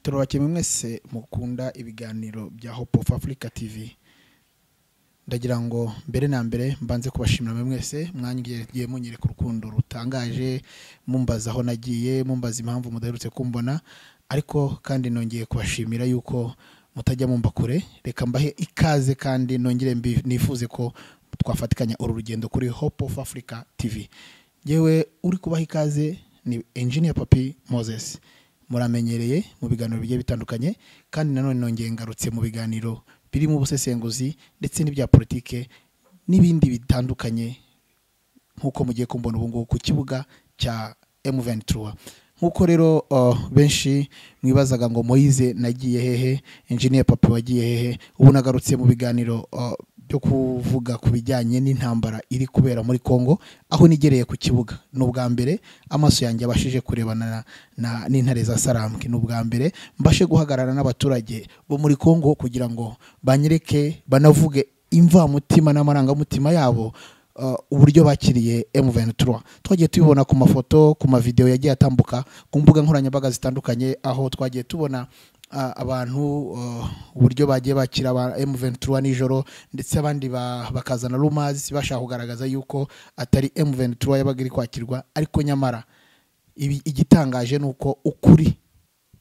turabakemwe mwese mukunda ibiganiro bya Hope of Africa TV. Ndagira ngo mbere na mbere mbanze kubashimira mwese mwangiye munyere ku rukundo rutangaje, mumbaza aho nagiye, mumbaza impamvu mudaherutse kumbona, ariko kandi nongeye kubashimira yuko mutajya mumba kure. Reka mbahe ikaze kandi nongere nifuze ko twafatikanya uru rugendo kuri Hope of Africa TV. Yewe uri kubaha ikaze ni Engineer Papi Moses. Muramenyereye mu biganiro bigiye bitandukanye, kandi nanone nongeye ngarutse mu biganiro biri mu busesenguzi ndetse n'ibya politike n'ibindi bitandukanye, nkuko mugiye kumbona ubu ngubu ku kibuga cya M23. Nkuko rero benshi mwibazaga ngo Moise nagiye hehe, Engineer Papi wagiye hehe, ubu nagarutse mu biganiro byo kuvuga ku bijyanye n'intambara iri kubera muri Kongo, aho nigereye ku kibuga. N'ubwa mbere amaso yanjye abashije kurebana n'intare za Sarambwe, n'ubwa mbere mbashe guhagarara n'abaturage bo muri Kongo kugira ngo banyereke banavuge imva mutima n'amarangamutima yabo, uburyo bakiriye M23. Twagiye tubibona ku mafoto, ku mavideo yagiye atambuka ku mbuga nkoranyambaga zitandukanye, aho twagiye tubona abantu uburyo bagiye bakira M23 nijoro, ndetse abandi bakazana rumazi bashaka kugaragaza yuko atari M23 yabaga iri kwakirwa. Ariko nyamara igitangaje nuko ukuri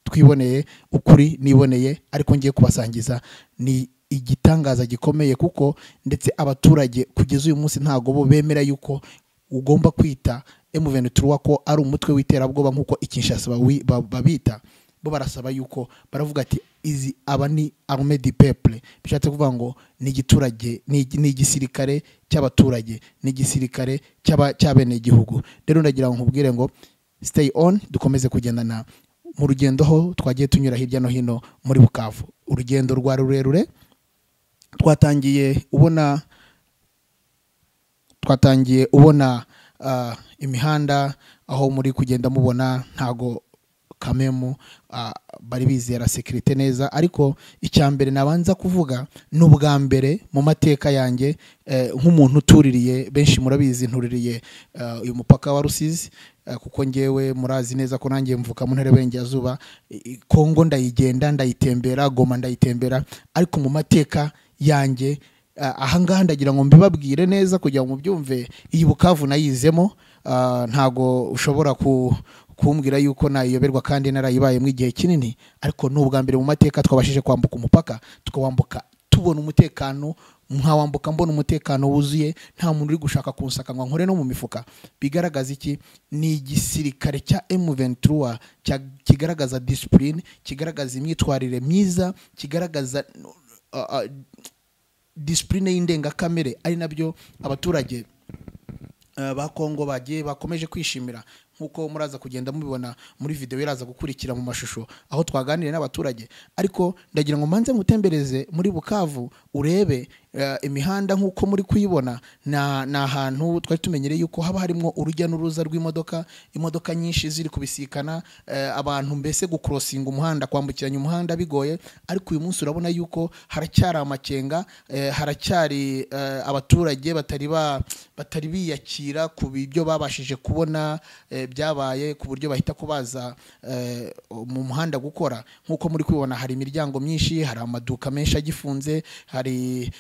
twiboneye, ukuri niboneye, ariko ngiye kubasangiza ni igitangaza gikomeye, kuko ndetse abaturage kugeza uyu munsi ntago bo bemera yuko ugomba kwita M23 ko ari umutwe w'iterabwoba nkuko Kinshasa babita. Bo barasaba yuko baravuga ati izi aba ni armée du peuple, bishatse kuvuga ngo ni giturage, ni igisirikare cy'abaturage, ni igisirikare cy'abene gihugu. Rero ndagira ngo nkubwire ngo stay on, dukomeze kugendana mu rugendo ho twagiye tunyura hirya no hino muri Bukavu. Urugendo rwa rurerure, twatangiye ubona imihanda aho muri kugenda mubona ntago kamemu bari bizera security neza. Ariko icyambere nabanza kuvuga n'ubwa mbere mu mateka yanjye, nk'umuntu utuririye, benshi murabizi ntuririye uyu mupaka wa Rusizi, kuko ngewe murazi neza ko nanjye mvuka mu ntare y'Iburengerazuba. Kongo ndayigenda, ndayitembera, Goma ndayitembera, ariko mu mateka yanjye ahangaha ndagira ngo mbibabwire neza kugira ngo mubyumve. Iyi Bukavu nayizemo, ntago ushobora kumbwira yuko nayiyoberwa kandi narayibayemo igihe kinini. Ariko n'ubwa mbere mu mateka twabashije kwambuka umupaka, tukawambuka tubona umutekano, nkawambuka mbona umutekano wuzuye, nta muntu uri gushaka kunsaka ngo nkore no mu mifuka. Bigaragaza iki? Ni igisirikare cya M23 kigaragaza discipline, kigaragaza imyitwarire myiza, kigaragaza discipline y'indengakamere, ari nabyo abaturage ba Kongo bakomeje kwishimira, nkuko muraza kugenda mubibona muri video iraza gukurikira mu mashusho aho twaganiriye n'abaturage. Ariko ndagira ngo manze mutembereze muri Bukavu urebe imihanda nkuko muri kuyibona. Na ahantu twari tumenyereye yuko haba harimo urujya n'uruza rw'imodoka, imodoka nyinshi ziri kubisikana, abantu mbese gucrossinga umuhanda, kwambukiranya umuhanda bigoye. Ariko uyu munsi urabona yuko haracyari amakenga, haracyari abaturage batari biyakira ku bibyo babashije kubona byabaye, ku buryo bahita kubaza mu muhanda gukora. Nkuko muri kubibona hari imiryango myinshi, hari amaduka menshi agifunze, hari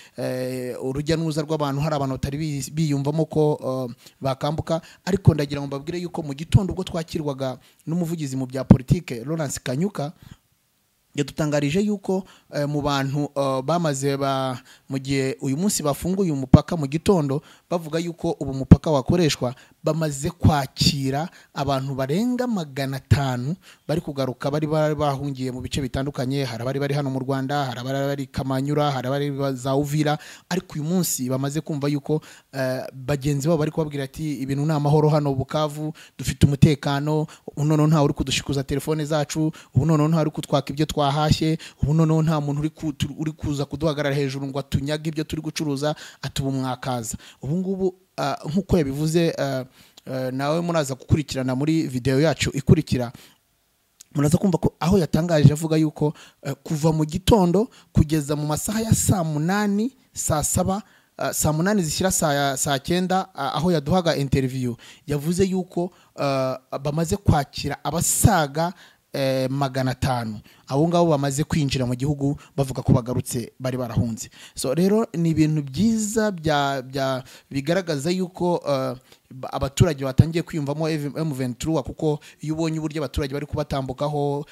urujya n'uruza rw'abantu, hari abantu batari biyumvamo ko bakambuka. Ariko ndagira ngo mbabwire yuko mu gitondo ubwo twakirwaga n'umuvugizi mu bya politike Lawrence Kanyuka, yadutangarije yuko mu bantu bamaze mu gihe uyu munsi bafunguye umupaka mu gitondo, bavuga yuko ubu mupaka wakoreshwa, bamaze kwakira abantu barenga 500 bari kugaruka, bari bahungiye mu bice bitandukanye. Hari abari bari hano mu Rwanda, hari abari bari Kamanyura, hari abari za Uvira. Ariko uyu munsi bamaze kumva yuko bagenzi babo bari kubabwira ati ibintu ni amahoro hano Bukavu, dufite umutekano, ubu noneho nta uri kudushikuza telefone zacu, ubu noneho nta uri kutwaka ibyo twahashye, ubu noneho nta muntu uri kuza kuduhagarara hejuru ngo atunyaga ibyo turi gucuruza, atuba umwakaza. Ubu ngubu nkuko yabivuze, nawe muraza gukurikirana muri video yacu ikurikira, muraza kumva ko aho yatangaje avuga yuko kuva mu gitondo kugeza mu masaha ya saa 8, saa 7, saa 8 zishyira saa 9, aho yaduhaga interview, yavuze yuko bamaze kwakira abasaga 500 abo ngabo bamaze kwinjira mu gihugu bavuga ko bagarutse bari barahunze. So rero ni ibintu byiza bigaragaza yuko abaturage batangiye kwiyumvamo M23 kuko iyo ubonye uburyo abaturage bari kubatambukaho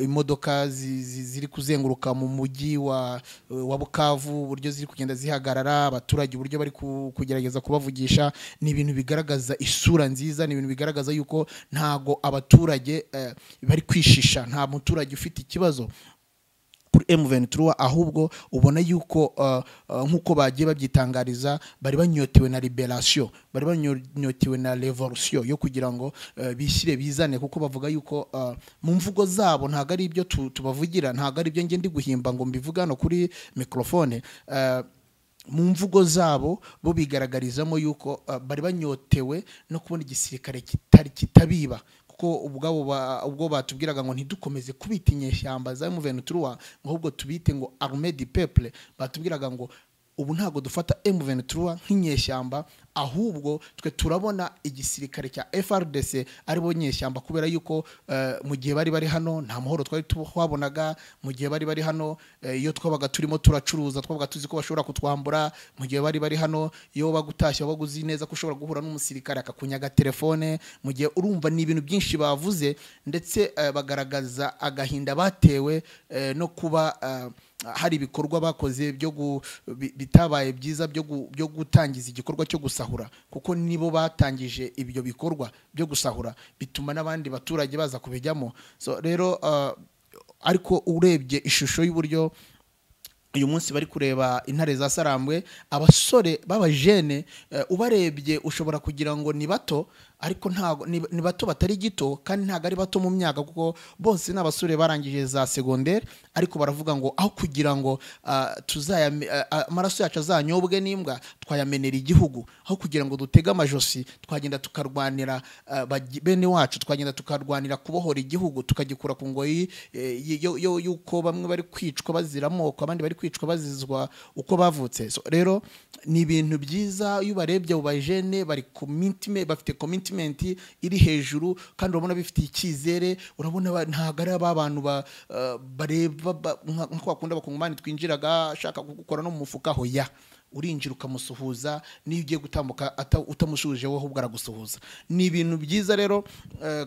imodoka ziri kuzenguruka mu mujyi wa Bukavu, uburyo ziri kugenda zihagarara, abaturage uburyo bari kugerageza kubavugisha, ni ibintu bigaragaza isura nziza, ni ibintu bigaragaza yuko ntago abaturage bari kwishisha, nta muturage ufite ikibazo kuri M23, ahubwo ubona yuko nkuko bagiye babyitangariza bari banyotewe na liberation, bari banyotewe na revolution yo kugira ngo bishyire bizane, kuko bavuga yuko mu mvugo zabo ntago ari ibyo tubavugira, ntago ari ibyo nge ndi guhimba ngo mbivuga no kuri microphone. Mu mvugo zabo bo bigaragarizamo yuko bari banyotewe no kubona igisirikare kitabiba, kuko ubwo batubwiraga ngo ntidukomeze kubita inyeshyamba za M23 ahubwo tubite ngo armée du peuple, batubwiraga ngo ubu ntago dufata M23 nk'inyeshyamba, ahubwo twe turabona igisirikare cya FRDC ari bo nyeshyamba, kubera yuko mu gihe bari hano nta mahoro twari twabonaga, mu gihe bari hano iyo twabaga turimo turacuruza twabaga tuzi ko bashobora kutwambura, mu gihe bari hano iyo bagutashya baguzi neza ko ushobora guhura n'umusirikare akakunyaga telefone, mu gihe urumva ni ibintu byinshi bavuze, ndetse bagaragaza agahinda batewe no kuba hari ibikorwa bakoze bitabaye byiza byo gutangiza igikorwa cyo gusahura, kuko nibo batangije ibyo bikorwa byo gusahura, bituma n'abandi baturage baza kubijyamo. So rero ariko urebye ishusho y'uburyo uyu munsi bari kureba intare za Sarambwe, abasore b'abajene ubarebye ushobora kugira ngo ni bato, ariko ntago ni bato batari gito, kandi ntago ari bato mu myaka, kuko bose n'abasore barangije za secondaire, ariko baravuga ngo aho kugira ngo amaraso yacu azanyobwe n'imbwa twayamenera igihugu, aho kugira ngo dutege amajosi twagenda tukarwanira bene wacu, twagenda tukarwanira kubohora igihugu, tukagikura ku ngoyi yuko bamwe bari kwicwa bazira amoko, abandi bari kwicwa bazizwa uko bavutse. So rero ni ibintu byiza iyo barebye abo bajene bari commitment, bafite commitment iri hejuru, kandi urabona bifitiye icyizere, urabona ntago ari abantu bareba nko bakunda bakungumani twinjiraga ashaka gukora no mu mufuka ho ya urinjira ukamusuhuza, niyo ugiye gutambuka utamushuje wowe ahubwo aragusuhuza. Ni ibintu byiza rero,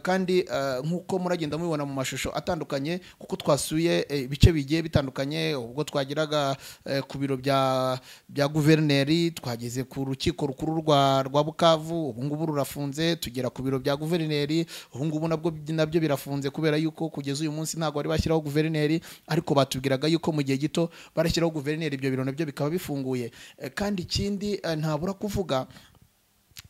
kandi nkuko muragenda mubibona mu mashusho atandukanye, kuko twasuye ibice bigiye bitandukanye. Ubwo twagiraga ku biro bya guverineri, twageze ku rukiko rukuru rwa Bukavu, ubu ngubu rurafunze, tugera ku biro bya guverineri, ubu ngubu nabyo birafunze, kubera yuko kugeza uyu munsi ntago bari bashyiraho guverineri, ariko batubwiraga yuko mu gihe gito barashyiraho guverineri, ibyo biro nabyo bikaba bifunguye. Kandi ikindi ntabura kuvuga,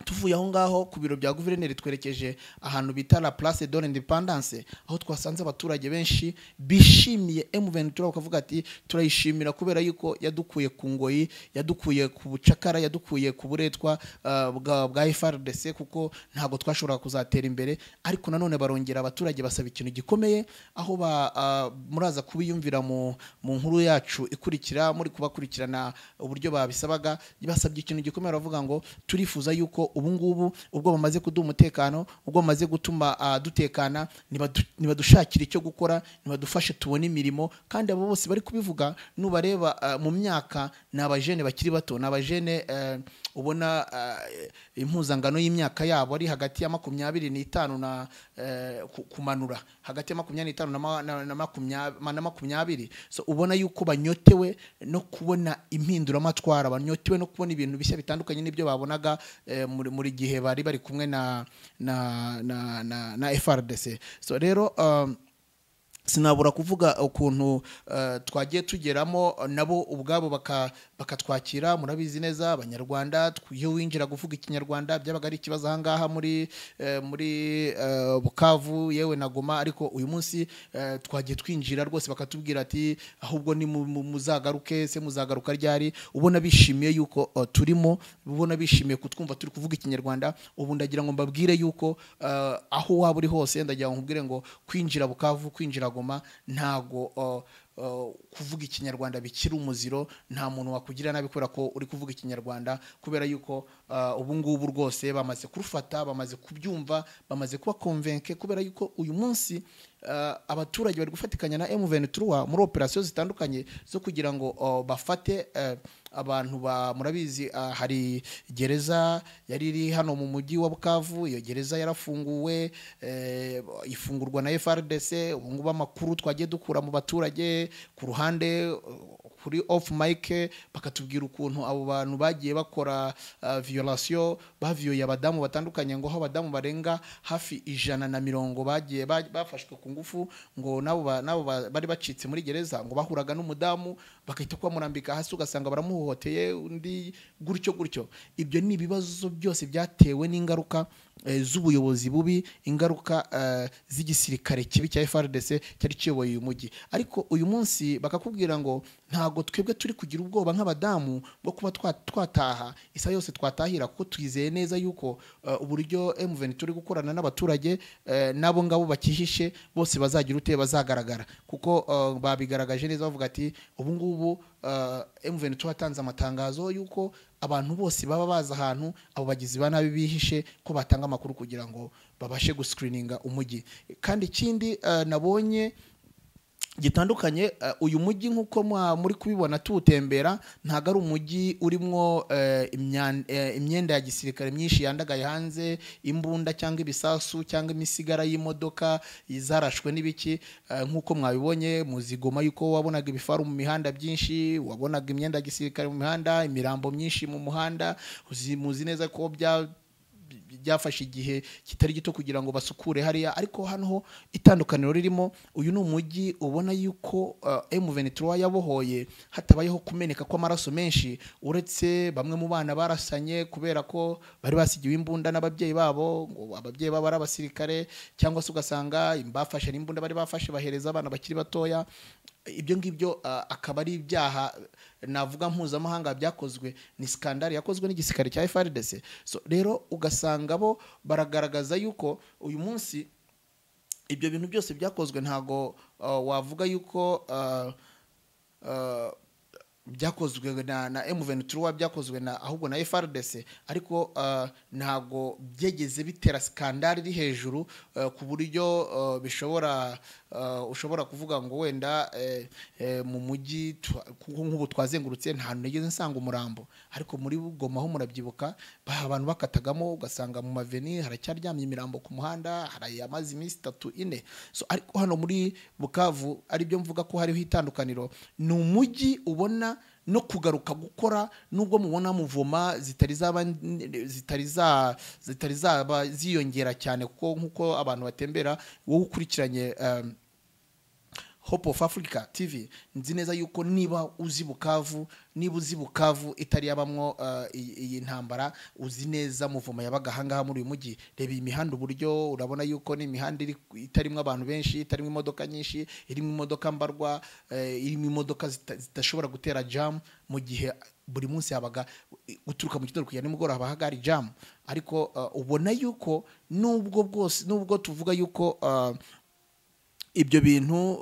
tuvuye aho ngaho ku biro bya guverineri twerekeje ahantu bita la place de l'independance, aho twasanze abaturage benshi bishimiye M23, bakavuga ati turayishimira kubera yuko yadukuye ku ngoyi, yadukuye ku bucakara, yadukuye ku buretwa bwa FRDC, kuko ntago twashobora kuzatera imbere. Ariko nanone barongera abaturage basaba ikintu gikomeye, aho muraza kubiyumvira mu nkuru yacu ikurikira, muri kubakurikirana uburyo babisabaga, basabye ikintu gikomeye, baravuga ngo turifuza yuko ubu ngubu ubwo bamaze kuduha umutekano, ubwo bamaze gutuma dutekana, nibadushakira icyo gukora, nibadufashe tubone imirimo. Kandi abo bose bari kubivuga nubareba mu myaka ni abajene bakiri bato, ni abajene ubona impuzangano y'imyaka yabo ari hagati ya 25 na kumanura, hagati ya 25 na 20. So ubona yuko banyotewe no kubona impinduramatwara, banyotewe no kubona ibintu bishya bitandukanye n'ibyo babonaga muri gihe bari kumwe na FRDC. So rero sinabura kuvuga ukuntu twagiye tugeramo nabo ubwabo bakatwakira. Murabizi neza abanyarwanda, iyo winjira kuvuga ikinyarwanda byabaga ari ikibazo ahangaha muri Bukavu yewe na Goma, ariko uyu munsi twagiye twinjira rwose bakatubwira ati ahubwo ni muzagaruke, se muzagaruka ryari. Ubona bishimiye yuko turimo, ubona bishimiye kutwumva turi kuvuga ikinyarwanda. Ubu ndagira ngo mbabwire yuko aho waba uri hose, ndagira ngo nkubwire ngo kwinjira Bukavu, kwinjira Goma ntago kuvuga ikinyarwanda bikiri umuziro, nta muntu wakugira nabi kubera ko uri kuvuga ikinyarwanda, kubera yuko ubu ngubu rwose bamaze kurufata, bamaze kubyumva, bamaze kuba convaincre, kubera yuko uyu munsi abaturage bari gufatikanya na M23 muri operation zitandukanye zo kugira ngo bafate abantu murabizi, hari gereza yari iri hano mu mujyi wa Bukavu. Iyo gereza yarafunguwe, ifungurwa na FRDC. ubu ngubu amakuru twagiye dukura mu baturage ku ruhande kuri off mic bakatubwira ukuntu abo bantu bagiye bakora violation, baviyoye abadamu batandukanye, ngo aho abadamu barenga hafi 120 bagiye bafashwe ku ngufu, ngo nabo bari bacitse muri gereza, ngo bahuraga n'umudamu bakahita kwa murambika hasi ugasanga baramuhoteye undi gutyo. Ibyo ni ibibazo byose byatewe n'ingaruka z'ubuyobozi bubi, ingaruka z'igisirikare kibi cya FRDC cyari kiyoboye uyu mujyi. Ariko uyu munsi bakakubwira ngo ntago twebwe turi kugira ubwoba nk'abadamu bwo kuba twataha isa yose twatahira, kuko twizeye neza yuko uburyo M23 turi gukorana n'abaturage nabo ngabo bakihishe bose bazagira bazagaragara, kuko babigaragaje neza bavuga ati ubu ngubu M23 watanze amatangazo yuko abantu bose baba baza ahantu abo bagizi ba nabi bihishe ko batanga amakuru kugira ngo babashe guscreeninga umujyi. Kandi ikindi nabonye gitandukanye, uyu mujyi nkuko muri kubibona tuwutembera, ntago ari umujyi urimo imyenda ya gisirikare myinshi yandagaye hanze, imbunda cyangwa ibisasu cyangwa imisigara y'imodoka izarashwe n'ibiki, nkuko mwabibonye muzigoma yuko wabonaga ibifaru mu mihanda byinshi, wabonaga imyenda ya gisirikare mu mihanda, imirambo myinshi mu muhanda. Muzi neza ko byafashe igihe kitari gito kugira ngo basukure hariya, ariko hano ho itandukaniro ririmo, uyu ni umujyi ubona yuko M23 yabohoye hatabayeho kumeneka kw'amaraso menshi, uretse bamwe mu bana barasanye kubera ko bari basigiwe imbunda n'ababyeyi babo, ngo ababyeyi babo ari abasirikare, cyangwa se ugasanga bafashe n'imbunda bari bafashe bahereza abana bakiri batoya. Ibyo ngibyo akaba ari ibyaha navuga mpuzamahanga byakozwe, ni skandali yakozwe n'igisirikare cya FRDC. So rero ugasanga bo baragaragaza yuko uyu munsi ibyo bintu byose byakozwe, ntago wavuga yuko byakozwe na M23, byakozwe ahubwo na FRDC, ariko ntago byegeze bitera skandali iri hejuru ku buryo ushobora kuvuga ngo wenda mu mujyi nk'ubu twazengurutse nta nigeze nsanga umurambo, ariko muri Goma ho murabyibuka abantu bakatagamo ugasanga mu maveni haracyaryamye imirambo ku muhanda, hari amazi iminsi 3-4. So ariko hano muri Bukavu ari byo mvuga ko hariho itandukaniro, ni umujyi ubona no kugaruka gukora, nubwo mubona muvoma zitari zaba ziyongera cyane, kuko nkuko abantu batembera, wowe ukurikiranye Hope of Africa TV, nzi neza yuko niba uzi Bukavu itari yabamwo iyi ntambara, uzi neza muvoma yabaga hangaha muri uyu mujyi. Reba imihanda uburyo urabona yuko ni imihanda itarimo abantu benshi, itarimo imodoka nyinshi, irimo imodoka mbarwa, irimo imodoka zitashobora gutera jam, mu gihe buri munsi yabaga guturuka mu gitondo kujya nimugoroba hagari jam. Ariko ubona yuko nubwo tuvuga yuko ibyo bintu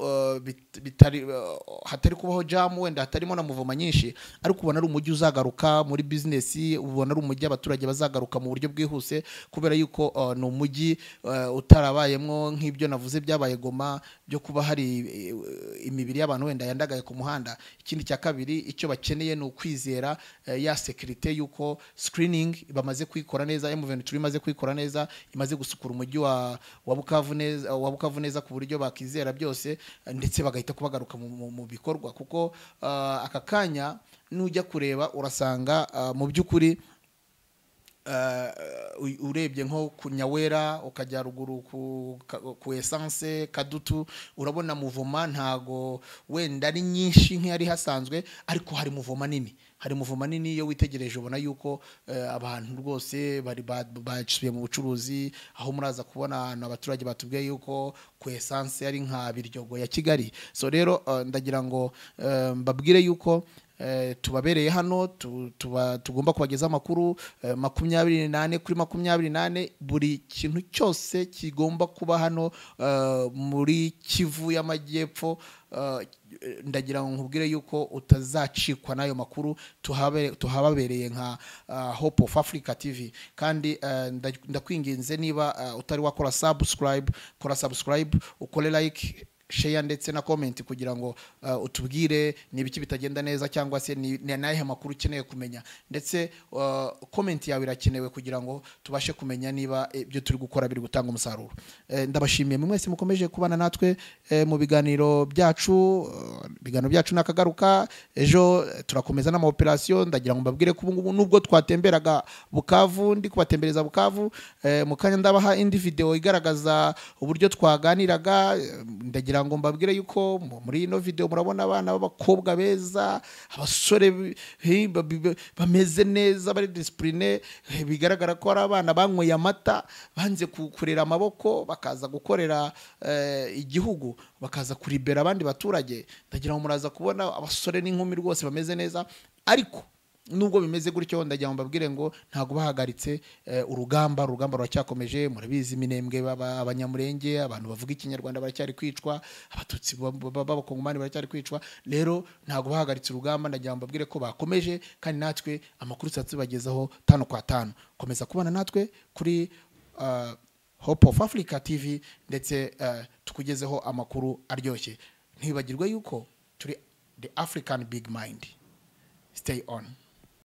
hatari kubaho jam, wenda hatarimo na muvoma nyinshi, ariko ubona ari umujyi uzagaruka muri business, ubona ari umujyi abaturage bazagaruka mu buryo bwihuse, kubera yuko ni umujyi utarabayemo nk'ibyo navuze byabaye Goma, byo kuba hari imibiri y'abantu wenda yandagaye ku muhanda. Ikindi cya kabiri, icyo bakeneye ni ukwizera ya security yuko screening bamaze kwikora neza, M23 imaze kwikora neza, imaze gusukura umujyi wa Bukavu neza ku buryo bakizera byose, ndetse bagahita kubagaruka mu bikorwa. Kuko aka kanya nujya kureba urasanga mu by'ukuri urebye nko ku Nyawera ukajya ruguru ku Essence Kadutu, urabona muvoma ntago wenda ari nyinshi nk'yari hasanzwe, ariko hari muvoma nini iyo witegereje ubona yuko abantu rwose bari basubiye mu bucuruzi. Aho muraza kubona abaturage batubwiye yuko ku Essence ari nka Biryogo ya Kigali. So rero ndagira ngo mbabwire yuko tubabereye hano, tugomba kubageza amakuru 28 kuri 28, buri kintu cyose kigomba kuba hano muri Kivu y'Amajyepfo. ndagira ngo nkubwire yuko utazacikwa n'ayo makuru tuhababereye nka Hope of Africa TV kandi ndakwinginze niba utari wakora subscribe ukore like share ndetse na comment kugira ngo utubwire nibiki bitagenda neza cyangwa se ni nahe makuru ukeneye kumenya ndetse comment yawe irakenewe kugira ngo tubashe kumenya niba ibyo turi gukora biri gutanga umusaruro. Ndabashimiye mwese mukomeje kubana natwe mu biganiro byacu nakagaruka ejo turakomeza na operation ndagira ngo mbabwire ko ubu nubwo twatemberaga Bukavu ndi kubatembereza Bukavu mukanya ndabaha indi video igaragaza uburyo twaganiraga ndagira ngo mbabwire yuko muri ino video murabona abana b'abakobwa beza abasore bameze neza bari discipline bigaragara ko ari abana banyweye amata banze kukurera amaboko bakaza gukorera igihugu bakaza kuribera abandi baturage ndagira ngo muraza kubona abasore n'inkumi rwose bameze neza ariko nubwo bimeze gutyo ndagira ngo mbabwire ngo ntago bahagaritse urugamba ruracyakomeje murabizi Minembwe abanyamurenge abantu bavuga ikinyarwanda baracyari kwicwa abatutsi b'abakongomani baracyari kwicwa rero ntago bahagaritse urugamba ndagira ngo mbabwire ko bakomeje kandi natwe amakuru tubagezaho 5 kwa 5 komeza kubana natwe kuri Hope of Africa TV ndetse tukugezeho amakuru aryoshye ntibagirwe yuko turi the African Big Mind. Stay on.